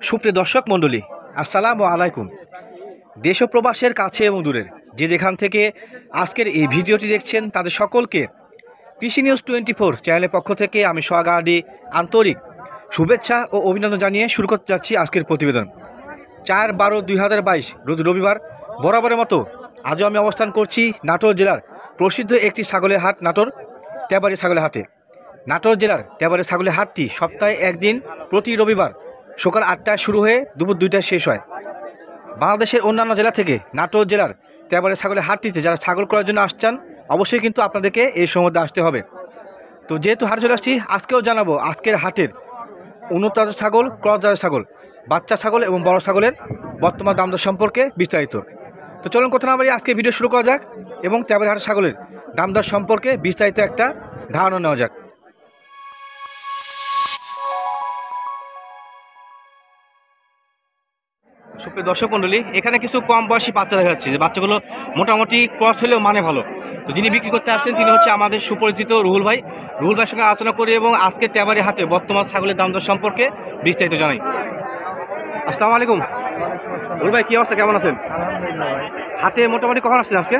সুপ্রিয় দর্শক মণ্ডলী, আসসালামু আলাইকুম। দেশ ও প্রবাসের কাছে এবং দূরের যে যেখান থেকে আজকের এই ভিডিওটি দেখছেন তাদের সকলকে কৃষি নিউজ 24 চ্যানেলের পক্ষ থেকে আমি সোহাগাডি আন্তরিক শুভেচ্ছা ও অভিনন্দন জানিয়ে শুরু করতে যাচ্ছি আজকের প্রতিবেদন। 4/12/2022 রোজ রবিবার বরাবরের মতো আজও আমি অবস্থান করছি নাটোর জেলার প্রসিদ্ধ একটি ছাগলের হাট নাটোর তেবাড়ি ছাগলের হাটে। নাটোর জেলার তেবাড়ি ছাগলের হাটটি সপ্তাহে একদিন প্রতি রবিবার সকাল 8টায় শুরু হয়ে দুপুর 2টায় শেষ হয়। বাংলাদেশের অন্যান্য জেলা থেকে নাটোর জেলার তেবাড়ি ছাগলের হাটটিতে যারা ছাগল করার জন্য আসছেন অবশ্যই কিন্তু আপনাদেরকে এই সময় আসতে হবে। তো যেহেতু হাটে চলে আসছি, আজকেও জানাবো আজকের হাটের উন্নত জাতের ছাগল, ক্রস জাতের ছাগল, বাচ্চা ছাগল এবং বড় ছাগলের বর্তমান দাম দর সম্পর্কে বিস্তারিত। তো চলুন কথা না বাড়িয়ে আজকে ভিডিও শুরু করা যাক এবং তেবাড়ি হাটের ছাগলের দাম দর সম্পর্কে বিস্তারিত একটা ধারণা নেওয়া যাক। সুপ্রিয় দর্শক মণ্ডলী, এখানে কিছু কম বয়সী বাচ্চা দেখা যাচ্ছে, যে বাচ্চাগুলো মোটামুটি ক্রস হলেও মানে ভালো। তো যিনি বিক্রি করতে আসছেন তিনি হচ্ছে আমাদের সুপরিচিত রুহুল ভাই। রুহুল ভাইয়ের সঙ্গে আলোচনা করি এবং আজকে তেবাড়ি হাটে বর্তমান ছাগলের দাম দর সম্পর্কে বিস্তারিত জানাই। আসসালামু আলাইকুম রুহুল ভাই, কী অবস্থা, কেমন আছেন? আলহামদুলিল্লাহ ভাই। হাটে মোটামুটি কখন আসছেন আজকে?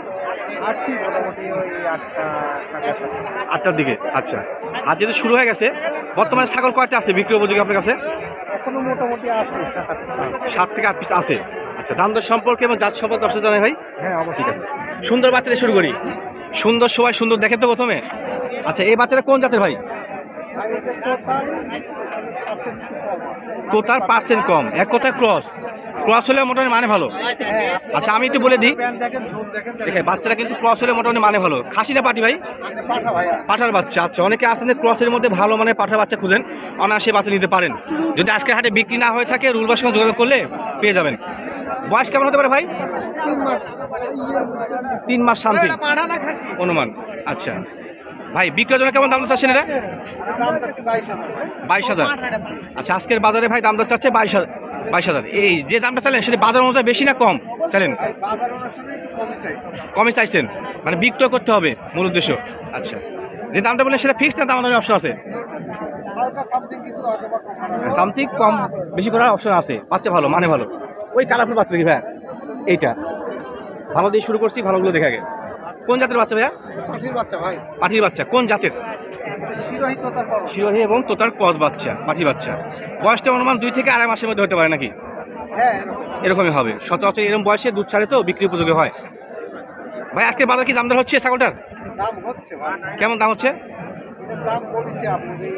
আসছি মোটামুটি ওই 8টা সাড়ে 8টার দিকে। আচ্ছা, হাট যেহেতু শুরু হয়ে গেছে, বর্তমানে ছাগল কয়টা আছে বিক্রি উপযোগী আপনার কাছে? এখনো মোটামুটি আছে 7-8টা। 7 থেকে 8 পিস আছে। আচ্ছা, দাম দর সম্পর্কে এবং জাত সম্পর্কে দর্শক জানাই ভাই। হ্যাঁ অবশ্যই। ঠিক আছে, সুন্দর বাচ্চাটা শুরু করি। সুন্দর সবাই সুন্দর দেখেন তো প্রথমে। আচ্ছা, এই বাচ্চাটা কোন জাতের ভাই? আর এটা তোতার পার্সেন্ট কম, এক কথা ক্রস। ক্রস হলে মোটামুটি মানে ভালো। আচ্ছা, আমি একটু বলে দিই, দেখেন ঝোল দেখেন দেখে বাচ্চারা কিন্তু ক্রস হলে মোটামুটি মানে ভালো। খাসি না পাটি ভাই? পাঠা ভাই। পাঠার বাচ্চা। আচ্ছা, অনেকে আসলে ক্রসের মধ্যে ভালো মানে পাঠার বাচ্চা খুঁজেন, অনায়াসে বাচ্চা নিতে পারেন। যদি আজকের হাটে বিক্রি না হয়ে থাকে রুলবার সঙ্গে যোগাযোগ করলে পেয়ে যাবেন। বয়স কেমন হতে পারে ভাই? 3 মাস। 3 মাস সামথিং পাঠা না খাসি? অনুমান। আচ্ছা ভাই, বিক্রির জন্য কেমন দাম দর চাচ্ছেন এটা? দাম যাচ্ছে 22,000। 22,000। আচ্ছা, আজকের বাজারে ভাই দাম দর চাচ্ছে 22,000। এই যে দামটা চাইলেন সেটা বাজার মধ্যে বেশি না কম চাইলেন? বাজার অনুসারে একটু কমই চাইছে। কমই চাইছেন, মানে বিক্রয় করতে হবে মূল উদ্দেশ্য। আচ্ছা, যে দামটা বললেন সেটা ফিক্সড না দাম দামের অপশন আছে? হালকা সামথিং কিছু হয়তো বা কম হবে। সামথিং কম বেশি করার অপশন আছে। বাচ্চা ভালো মানে ভালো। ওই কালারফুল বাচ্চা দেখি ভাইয়া, এইটা ভালো দিয়ে শুরু করছি, ভালোগুলো দেখে আগে। কোন জাতের বাচ্চা ভাইয়া? পাঠির বাচ্চা ভাই। পাঠির বাচ্চা। কোন জাতের? শিরোহিত তার বড়। শিরোহী এবং তোতার ক্রস বাচ্চা, পাঠি বাচ্চা। বয়সটা অনুমান 2 থেকে 2.5 মাসের মধ্যে হতে পারে নাকি? হ্যাঁ এরকমই হবে। সচরাচর এরকম বয়সে দুধ ছাড়ে তো বিক্রি উপযোগী হয়। ভাই, আজকে বাজার কি দাম দর হচ্ছে ছাগলটার? দাম হচ্ছে ভাই। কেমন দাম হচ্ছে? এটার দাম বলেছি আপনি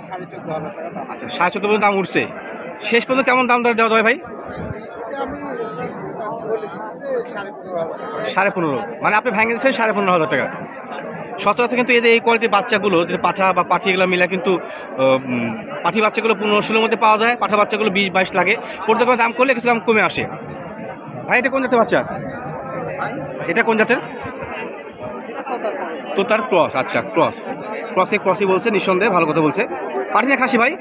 14,500 টাকা দাম। আচ্ছা, 14.5 পর্যন্ত দাম উঠছে। শেষ পর্যন্ত কেমন দাম দর দেওয়া যায় ভাই? এটা আমি বলে দিচ্ছি যে 15,500 টাকা। 15.5, মানে আপনি ভেঙে দিচ্ছেন 15,500 টাকা। সচরাচর কিন্তু এই কোয়ালিটির বাচ্চাগুলো, যে পাঠা বা পাঠি এগুলো মিলে কিন্তু পাঠি বাচ্চাগুলো 15-16 মধ্যে পাওয়া যায়, পাঠা বাচ্চাগুলো 20-22 লাগে। প্রত্যেক দাম করলে কিছু দাম কমে আসে। ভাই, এটা কোন জাতের বাচ্চা? এটা কোন জাতের? তোতার ক্রস। আচ্ছা, ক্রসই বলছে, নিঃসন্দেহে ভালো কথা বলছে। পাঠি না খাসি ভাই?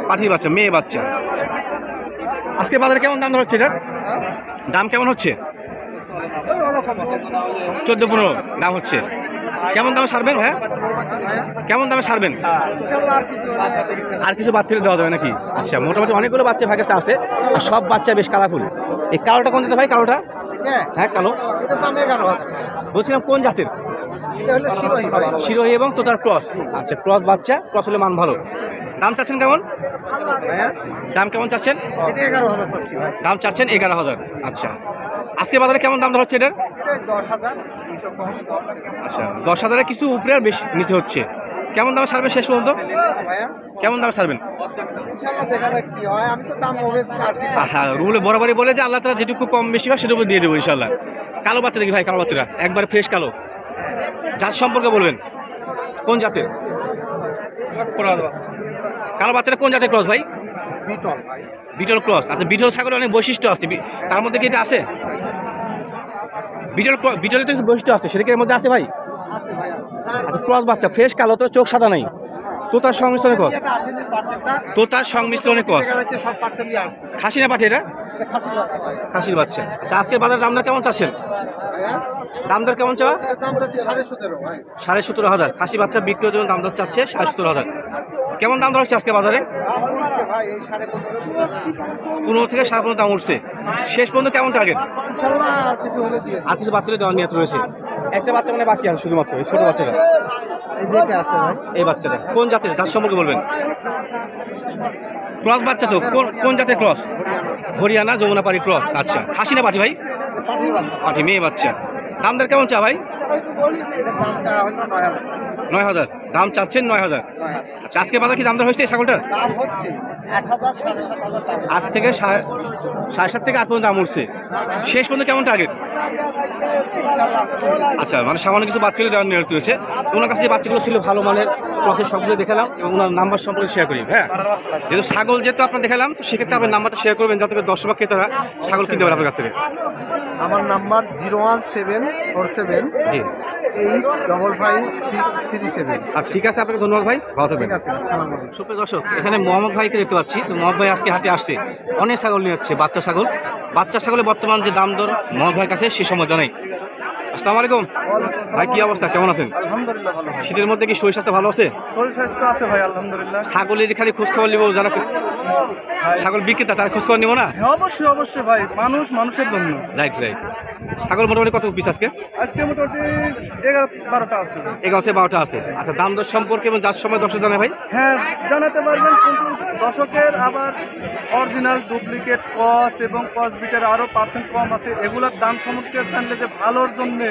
পাঠির বাচ্চা, মেয়ে বাচ্চা। আজকে বাজারে কেমন দাম হচ্ছে এটার? দাম কেমন হচ্ছে? 14-15 দাম হচ্ছে। কেমন দামে ছাড়বেন ভাইয়া? কেমন দামে ছাড়বেন? আর কিছু বাচ্চা দেওয়া যাবে নাকি? আচ্ছা, মোটামুটি অনেকগুলো বাচ্চা ভাই কাছে আছে, আর সব বাচ্চা বেশ কালারফুল। এই কালোটা কোন জাতের ভাই? কালোটা? হ্যাঁ কালো। এটার দাম 11,000। বলছিলাম কোন জাতের? এটা হলো শিরোহী ভাই। শিরোহী এবং তোতার ক্রস। আচ্ছা, ক্রস বাচ্চা, ক্রস হলে মান ভালো। দাম চাচ্ছেন কেমন? দাম কেমন চাচ্ছেন? এটা 11,000 চাচ্ছি ভাই। দাম চাচ্ছেন 11,000। আচ্ছা, আজকে বাজারে কেমন দাম ধরা হচ্ছে এটার? এটা 10,000 200 কম 10। আচ্ছা, 10,000 কিছু উপরে আর বেশি নিচে হচ্ছে। কেমন দামে ছাড়বেন শেষ পর্যন্ত? ভাইয়া কেমন দামে ছাড়বেন? ইনশাআল্লাহ দেখা যাক কি হয়। আমি তো দাম হবে 4 পিস। হ্যাঁ, রুলে বরাবরই বলে যে আল্লাহ তাআলা যেটুকু কম বেশি হয় সেটুকু দিয়ে দেবো ইনশাআল্লাহ। কালো বাচ্চা দেখি ভাই, কালো বাচ্চাটা একবার ফ্রেশ কালো। জাত সম্পর্কে বলবেন কোন জাতের? কালো বাচ্চাটা কোন জাতের ক্রস ভাই? বিটল ভাই। Beetle cross. আচ্ছা, বিটল ছাগলের অনেক বৈশিষ্ট্য আছে, তার মধ্যে কি এটা আছে? বিটলের তো কিছু বৈশিষ্ট্য আছে, সেটা কি এর মধ্যে আছে ভাই? আছে ভাইয়া। আচ্ছা, ক্রস বাচ্চা ফ্রেশ কালো, তো চোখ সাদা নাই, তোতার সংমিশ্রণে ক্রস। এটা আছে যে পার্সেন্টটা তোতার সংমিশ্রণে ক্রস। দেখা যাচ্ছে সব পার্সেন্টই আসছে। খাসি না পাঠি এটা? এটা খাসির বাচ্চা ভাই। খাসির বাচ্চা। আচ্ছা, আজকের বাজার দাম দর কেমন চাচ্ছেন? ভাইয়া দাম দর কেমন চাওয়া? এটার দাম যাচ্ছে 17,500 ভাই। 17,500। খাসি বাচ্চা বিক্রির জন্য দাম দর চাচ্ছে 17,500। কেমন দাম দর হচ্ছে আজকে বাজারে? দাম বলছে ভাই এই 15.5 15 থেকে 15.5 দাম উঠছে। শেষ পর্যন্ত কেমন টার্গেট? ইনশাল্লাহ আর কিছু হলে দিয়ে আর কিছু বাচ্চাদের দেওয়ার নিয়ত রয়েছে। একটা বাচ্চা মানে বাকি আছে শুধুমাত্র, এই ছোট বাচ্চাটা। এই যেটা আছে ভাই এই বাচ্চাটা কোন জাতের, তার সম্পর্কে বলবেন। ক্রস বাচ্চা তো, কোন জাতের ক্রস? হরিয়ানা যমুনাপাড়ি ক্রস। আচ্ছা, খাসি না পাঠি ভাই? পাঠি, মেয়ে বাচ্চা। দাম দর কেমন চা ভাই? এটার দাম চা হলো 9000 9,000 দাম চাচ্ছেন। 9,000। আচ্ছা, আজকে বাজার কি দাম দর হয়েছে এই ছাগলটার? দাম হচ্ছে 8000 7,500 দাম 8 থেকে 7.5 থেকে 8 পর্যন্ত দাম উঠছে। শেষ পর্যন্ত কেমন টার্গেট? ইনশাল্লাহ আচ্ছা, মানে সামান্য কিছু বাচ্চাগুলো দেওয়ার নিয়ত রয়েছে। ওনার কাছে যে বাচ্চাগুলো ছিল ভালো মানের, ক্রসের সবগুলো দেখালাম এবং ওনার নাম্বার সম্পর্কে শেয়ার করি। হ্যাঁ, যেহেতু ছাগল যেহেতু আপনার দেখালাম, তো সেক্ষেত্রে আপনার নাম্বারটা শেয়ার করবেন যাতে করে দর্শক ক্রেতারা ছাগল কিনতে পারে আপনার কাছ থেকে। আমার নাম্বার 01747 জি, 8555637। আচ্ছা ঠিক আছে, আপনাকে ধন্যবাদ ভাই, ভালো থাকবেন। ঠিক আছে, আসসালামু আলাইকুম। সুপ্রিয় দর্শক, এখানে মোহাম্মদ ভাইকে দেখতে পাচ্ছি। তো মোহাম্মদ ভাই আজকে হাটে আসছে, অনেক ছাগল নিয়ে যাচ্ছে, বাচ্চা ছাগল। বাচ্চা ছাগলের বর্তমান যে দাম দর মোহাম্মদ ভাইয়ের কাছে সে সময় জানাই। আসসালামু আলাইকুম ভাই, কি অবস্থা, কেমন আছেন? আলহামদুলিল্লাহ ভালো। শীতের মধ্যে কি শরীর স্বাস্থ্য ভালো আছে? শরীর স্বাস্থ্য আছে ভাই আলহামদুলিল্লাহ। ছাগলের খালি খোঁজ খবর নিব, যারা ছাগল বিক্রেতা তার খোঁজ খবর নিব না? অবশ্যই অবশ্যই ভাই, মানুষের জন্য। Right right. ছাগল মোটামুটি কত পিস আজকে? আজকে মোটামুটি 11-12টা আছে। 11-12টা আছে। আচ্ছা, দাম দর সম্পর্কে এবং যার সময় দর্শক জানায় ভাই? হ্যাঁ জানাতে পারবেন, কিন্তু দশকের আবার অরিজিনাল ডুপ্লিকেট কস এবং কস বিটের আরও পার্সেন্ট কম আছে। এগুলোর দাম সম্পর্কে জানলে যে ভালোর জন্যে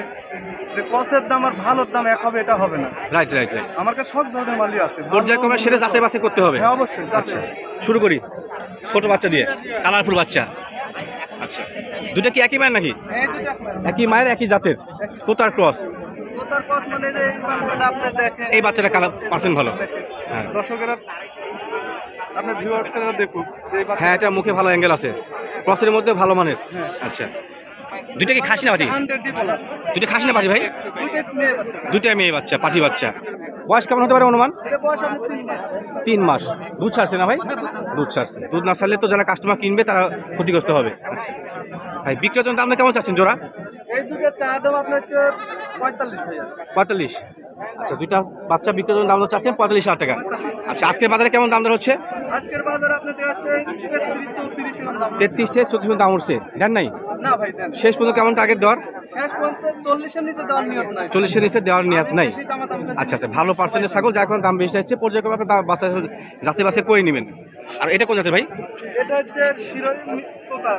যে কসের দাম আর ভালোর দাম এক হবে এটা হবে না। Right right right. আমার কাছে সব ধরনের মালই আছে। পর্যায়ক্রমে সেটা যাচাই বাছাই করতে হবে। হ্যাঁ অবশ্যই যাচ্ছে। আচ্ছা, শুরু করি ছোট বাচ্চা দিয়ে, কালারফুল বাচ্চা। আচ্ছা, দুটা কি একই মায়ের নাকি? এই দুটো একই মায়ের একই জাতের, তোতার ক্রস। তোতার কস মানে এই বাচ্চাটা আপনি দেখেন, এই বাচ্চাটা কালার পার্সেন্ট ভালো। হ্যাঁ দর্শকেরা আপনার ভিউয়ার্সরা দেখুক যে এই হ্যাঁ, এটা মুখে ভালো অ্যাঙ্গেল আছে, ক্রসের মধ্যে ভালো মানের। আচ্ছা, দুইটা কি খাসি না পাটি? 100 বলা দুইটা খাসি না পাটি ভাই? দুইটা মেয়ে বাচ্চা। দুইটা মেয়ে বাচ্চা, পাটি বাচ্চা। বয়স কেমন হতে পারে অনুমান? এটা বয়স আপনার 3 মাস। 3 মাস। দুধ ছাড়ছে না ভাই? দুধ ছাড়ছে। দুধ না ছাড়লে তো যারা কাস্টমার কিনবে তারা ক্ষতিগ্রস্ত হবে। ভাই বিক্রয়ের জন্য দামটা কেমন চাচ্ছেন জোড়া? এই দুটো চা দাম আপনার 45 ভাইয়া। 45। আচ্ছা, দুইটা বাচ্চা বিক্রয়ের জন্য দাম দর চাচ্ছেন 45,000 টাকা। আচ্ছা, আজকের বাজারে কেমন দাম দর হচ্ছে? আজকের বাজারে আপনি দেখাচ্ছে 33-34 এরকম দাম। 33 থেকে 34 দাম উঠছে, দেন নাই? না ভাই দেন। শেষ পর্যন্ত কেমন টার্গেট দেওয়ার? শেষ পর্যন্ত 40 এর নিচে দেওয়ার নিয়ত নাই। 40 এর নিচে দেওয়ার নিয়ত নাই। বেশি দামাদামি করছি। আচ্ছা আচ্ছা, ভালো পার্সেন্টের ছাগল, যার কারণে দাম বেশি আসছে। পর্যায়ক্রমে আপনি দাম যাচাই বাছাই করে নেবেন। আর এটা কোন জাতের ভাই? এটা হচ্ছে শিরোই তোতা।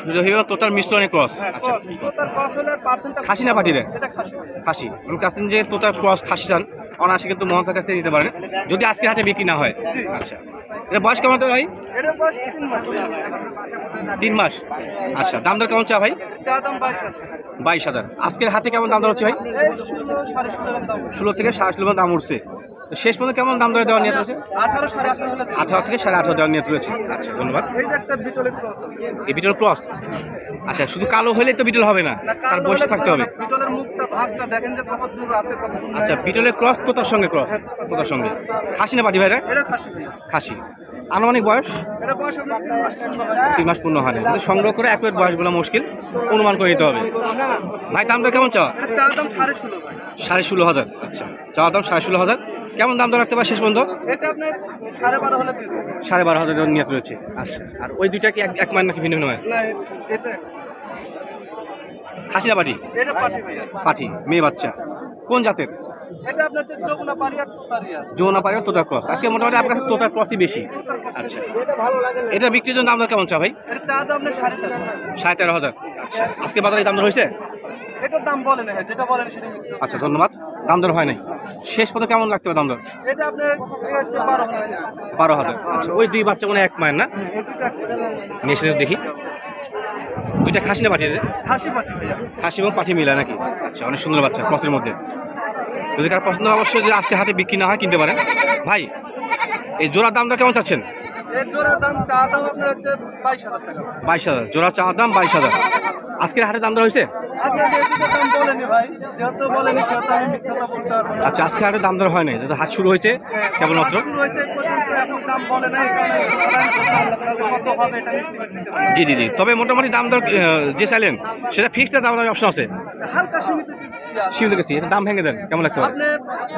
সুরহিও তোতার মিশ্রণে ক্রস। হ্যাঁ আচ্ছা, কস। তোতার কস হলে পার্সেন্টটা খাসি না পাটি রে? এটা খাসি। খাসি। আমি কাছেন যে তোতার ক্রস খাসি চান, অনায়াসে কিন্তু মোহনতার কাছ থেকে নিতে পারেন, যদি আজকে হাটে বিক্রি না হয়। আচ্ছা, এটা বয়স কেমন তো ভাই? এটা বয়স 3 মাস। 3 মাস। আচ্ছা, দাম দর কেমন চা ভাই? চা দাম 22,000। 22,000। আজকের হাটে কেমন দাম দর হচ্ছে ভাই? এই 16-16.5 এরকম দাম। 16 থেকে 16.5 দাম উঠছে। তো শেষ পর্যন্ত কেমন দাম দরে দেওয়ার নিয়ত রয়েছে? 18-18.5 হলে দিই। 18 থেকে 18.5 দেওয়ার নিয়ত রয়েছে। আচ্ছা, ধন্যবাদ। এই যে একটা বিটলের ক্রস আছে। এই বিটল ক্রস। আচ্ছা, শুধু কালো হলেই তো বিটল হবে না, তার বয়স থাকতে হবে। বিটলের মুখটা ভাঁজটা দেখেন যে কত দূর আছে কত দূর নাই। আচ্ছা, বিটলের ক্রস তোতার সঙ্গে ক্রস, তোতার সঙ্গে। খাসি না পাটি ভাইরা? এটা খাসি ভাই। খাসি। আনুমানিক বয়স? এটা বয়স আপনার 3 মাস। 3 মাস পূর্ণ হয় না, কিন্তু সংগ্রহ করে অ্যাকুরেট বয়সগুলো মুশকিল, অনুমান করে নিতে হবে। ভাই দাম দর কেমন চাওয়া? এটা চা দাম 16.5 ভাই। 16,500। আচ্ছা, চাওয়া দাম 16,500। কেমন দাম দর রাখতে পারে শেষ পর্যন্ত? এটা আপনার 12.5 হলে দিয়ে দেব। 12,500 নিয়ত রয়েছে। আচ্ছা, আর ওই দুইটা কি এক মান নাকি ভিন্ন ভিন্ন হয়? না এটা খাসি না পাটি? এটা পাটি ভাইয়া। পাটি, মেয়ে বাচ্চা। কোন জাতের? এটা আপনার যে যমুনা পাড়ি আর তোতারি আছে। যমুনা পাড়ি তোতার ক্রস। আজকে মোটামুটি আপনার কাছে তোতার ক্রসই বেশি। আচ্ছা, এটা বিক্রির জন্য দাম দর কেমন চা ভাই? এটা চা দাম আপনার 13.5। 13,500। আচ্ছা, আজকে বাজারে দাম দর হয়েছে? এটার দাম বলেন ভাই, যেটা বলেন সেটা মিথ্যা। আচ্ছা, ধন্যবাদ। দাম দর হয় নাই। শেষ পর্যন্ত কেমন লাগতে হবে দাম দর? এটা আপনার এটা হচ্ছে 12 হলে। 12,000। আচ্ছা, ওই দুই বাচ্চা মানে এক মায়ের না? মেশিনে দেখি দুইটা খাসি না পাঠি? খাসি পাটি ভাইয়া। খাসি এবং পাঠি মিলা নাকি? আচ্ছা, অনেক সুন্দর বাচ্চা ক্রসের মধ্যে। যদি কার পছন্দ হয় অবশ্যই, যদি আজকে হাতে বিক্রি না হয় কিনতে পারেন। ভাই এই জোড়ার দাম দর কেমন চাচ্ছেন? এই জোড়ার দাম চা দাম আপনার হচ্ছে 22,000 টাকা। 22,000। জোড়া চাওয়ার দাম 22,000। আজকের হাটে দাম দর হয়েছে? আজকে যেহেতু দাম বলেনি ভাই, যেহেতু বলেনি সেহেতু আমি মিথ্যাটা বলতে পারবো না। আচ্ছা, আজকে হাটে দাম দর হয় নাই, যেহেতু হাট শুরু হয়েছে কেবলমাত্র। শুরু হয়েছে এই পর্যন্ত এখন দাম বলে নাই, কারণ আমি কত হবে এটা estimate নিতে পারি না। জি জি জি, তবে মোটামুটি দাম দর যে চাইলেন সেটা ফিক্সড দাম দর অপশন আছে। হালকা সীমিত সীমিত গেছি, এটা দাম ভেঙে দেন কেমন লাগতে পারে? আপনি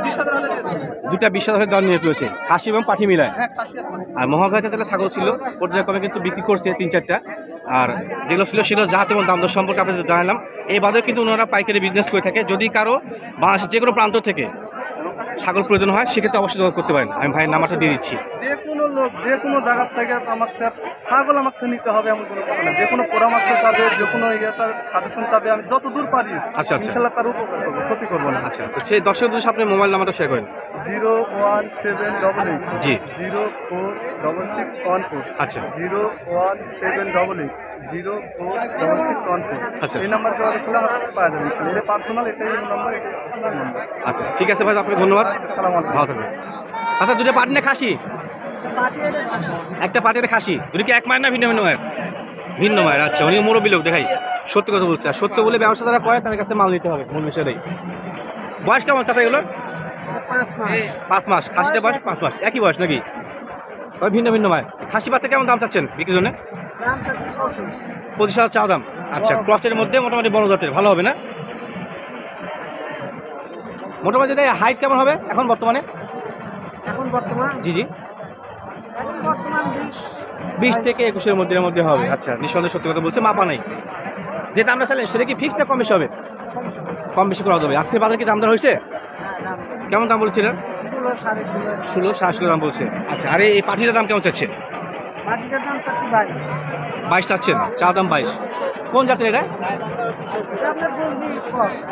20,000 হলে দিয়ে দেবেন। দুটা 20,000 দাম নিয়ে চলেছে, খাসি এবং পাঠি মিলায়। হ্যাঁ, খাসি আর পাঠি। আর মহাভাইয়ের কাছে একটা ছাগল ছিল, পর্যায়ক্রমে কিন্তু বিক্রি করছে 3-4টা। আর যেগুলো ছিল সেগুলো যা তেমন দাম দর সম্পর্কে আপনাদের জানালাম। এই বাদেও কিন্তু ওনারা পাইকারি বিজনেস করে থাকে। যদি কারো বাংলাদেশের যে কোনো প্রান্ত থেকে ছাগল প্রয়োজন হয় সেক্ষেত্রে অবশ্যই যোগাযোগ করতে পারেন। আমি ভাইয়ের নাম্বারটা দিয়ে দিচ্ছি। যে কোনো লোক যে কোনো জায়গা থেকে আমাকে ছাগল আমাকে নিতে হবে এমন কোনো কথা না। যে কোনো পরামর্শ চাবে, যে কোনো সাজেশন চাবে, আমি যত দূর পারি আচ্ছা। ইনশাল্লাহ তার উপকার করবো, ক্ষতি করবো না। আচ্ছা, তো সেই দর্শক দুশো আপনি মোবাইল নাম্বারটা শেয়ার করেন। 01788 জি। 046614। আচ্ছা। 01788 046614। আচ্ছা। এই নাম্বার যোগাযোগ করলে আমার পাওয়া যাবে ইনশাল্লাহ। এটা পার্সোনাল, এটাই নাম্বার, এটাই পার্সোনাল নাম্বার। আচ্ছা, ঠিক আছে ভাই, আপনাকে ধন্যবাদ। আসসালামু আলাইকুম। ভালো থাকবেন। আচ্ছা, দুটো পাটি না খাসি? একটা পাটি একটা খাসি। দুটো কি এক মায়ের না ভিন্ন ভিন্ন মায়ের? ভিন্ন মায়ের। আচ্ছা, উনি মুরব্বী লোক, দেখাই সত্যি কথা বলছে। আর সত্য বলে ব্যবসা যারা করে তাদের কাছে মাল নিতে হবে, মূল বিষয়টাই। বয়স কেমন চাচা এগুলো? 5 মাস। খাসিটা বয়স 5 মাস, একই বয়স নাকি? তবে ভিন্ন ভিন্ন মায়ের। খাসি বাচ্চা কেমন দাম চাচ্ছেন বিক্রির জন্য? 25,000 চা দাম। আচ্ছা, ক্রসের মধ্যে মোটামুটি বড় জাতের, ভালো হবে না? মোটামুটি হাইট কেমন হবে এখন বর্তমানে? জি 20 থেকে 21-এর মধ্যে হবে। আচ্ছা, নিঃসন্দেহে সত্যি কথা বলছে, মাপা নাই। যে দামটা চাইলেন সেটা কি ফিক্সড না কম বেশি হবে? কম বেশি করা যাবে। আজকের বাজারে কি দাম দর হয়েছে? কেমন দাম বলছিলেন? 16-16.5 দাম বলছে। আচ্ছা, আরে এই পাঠিটার দাম কেমন চাচ্ছে? 22 চাচ্ছেন, চা দাম 22। কোন জাতের এটা?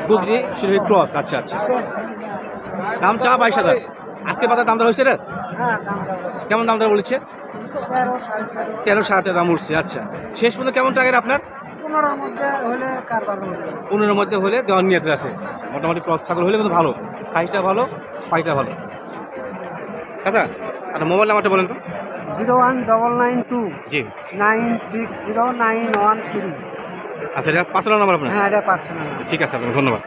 গুগরি শিরোহী ক্রস। আচ্ছা। দাম চা 22,000। আজকে বাজার দাম দর হয়েছে রে? কেমন দাম দর বলেছে? 13-13.5 দাম উঠছে। আচ্ছা, শেষ পর্যন্ত কেমন টাকার আপনার? 15-র মধ্যে হলে দেওয়ার নিয়ত আছে। মোটামুটি ক্রস ছাগল হলে কিন্তু ভালো, সাইজটা ভালো, পাইটা ভালো। আচ্ছা, একটা মোবাইল নাম্বারটা বলেন তো। 01992 জি। 9609113। আচ্ছা, এটা পার্সোনাল নাম্বার আপনার? হ্যাঁ, এটা পার্সোনাল। ঠিক আছে, আপনাকে ধন্যবাদ।